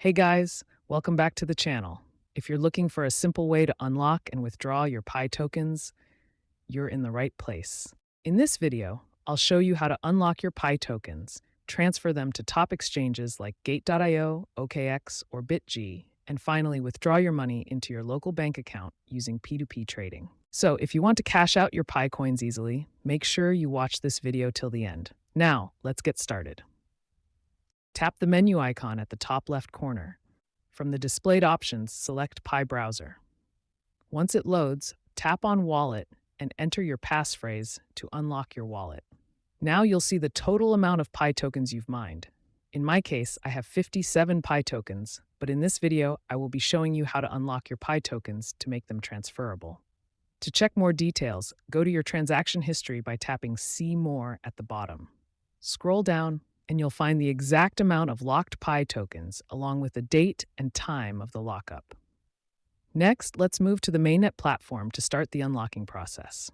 Hey guys, welcome back to the channel. If you're looking for a simple way to unlock and withdraw your Pi tokens, you're in the right place. In this video, I'll show you how to unlock your Pi tokens, transfer them to top exchanges like Gate.io, OKX, or Bitg, and finally withdraw your money into your local bank account using P2P trading. So if you want to cash out your Pi coins easily, make sure you watch this video till the end. Now, let's get started. Tap the menu icon at the top left corner. From the displayed options, select Pi Browser. Once it loads, tap on Wallet and enter your passphrase to unlock your wallet. Now you'll see the total amount of Pi tokens you've mined. In my case, I have 57 Pi tokens, but in this video, I will be showing you how to unlock your Pi tokens to make them transferable. To check more details, go to your transaction history by tapping See More at the bottom. Scroll down, and you'll find the exact amount of locked Pi tokens, along with the date and time of the lockup. Next, let's move to the Mainnet platform to start the unlocking process.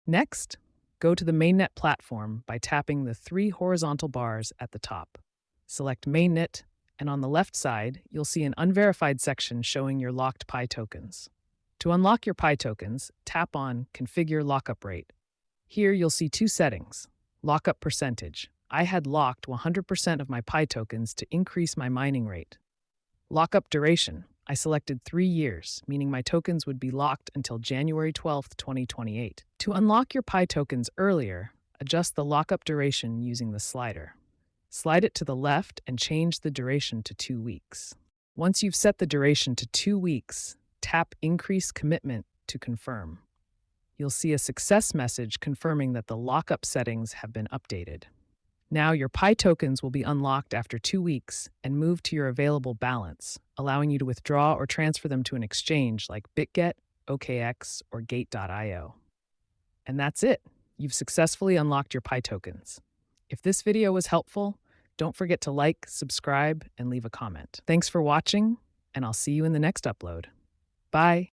Next, go to the Mainnet platform by tapping the three horizontal bars at the top. Select Mainnet, and on the left side, you'll see an unverified section showing your locked Pi tokens. To unlock your Pi tokens, tap on Configure Lockup Rate. Here you'll see two settings: Lockup Percentage. I had locked 100% of my Pi tokens to increase my mining rate. Lockup Duration. I selected 3 years, meaning my tokens would be locked until January 12, 2028. To unlock your Pi tokens earlier, adjust the lockup duration using the slider. Slide it to the left and change the duration to 2 weeks. Once you've set the duration to 2 weeks, tap Increase Commitment to confirm. You'll see a success message confirming that the lockup settings have been updated. Now your Pi tokens will be unlocked after 2 weeks and move to your available balance, allowing you to withdraw or transfer them to an exchange like Bitg, OKX, or Gate.io. And that's it. You've successfully unlocked your Pi tokens. If this video was helpful, don't forget to like, subscribe, and leave a comment. Thanks for watching, and I'll see you in the next upload. Bye.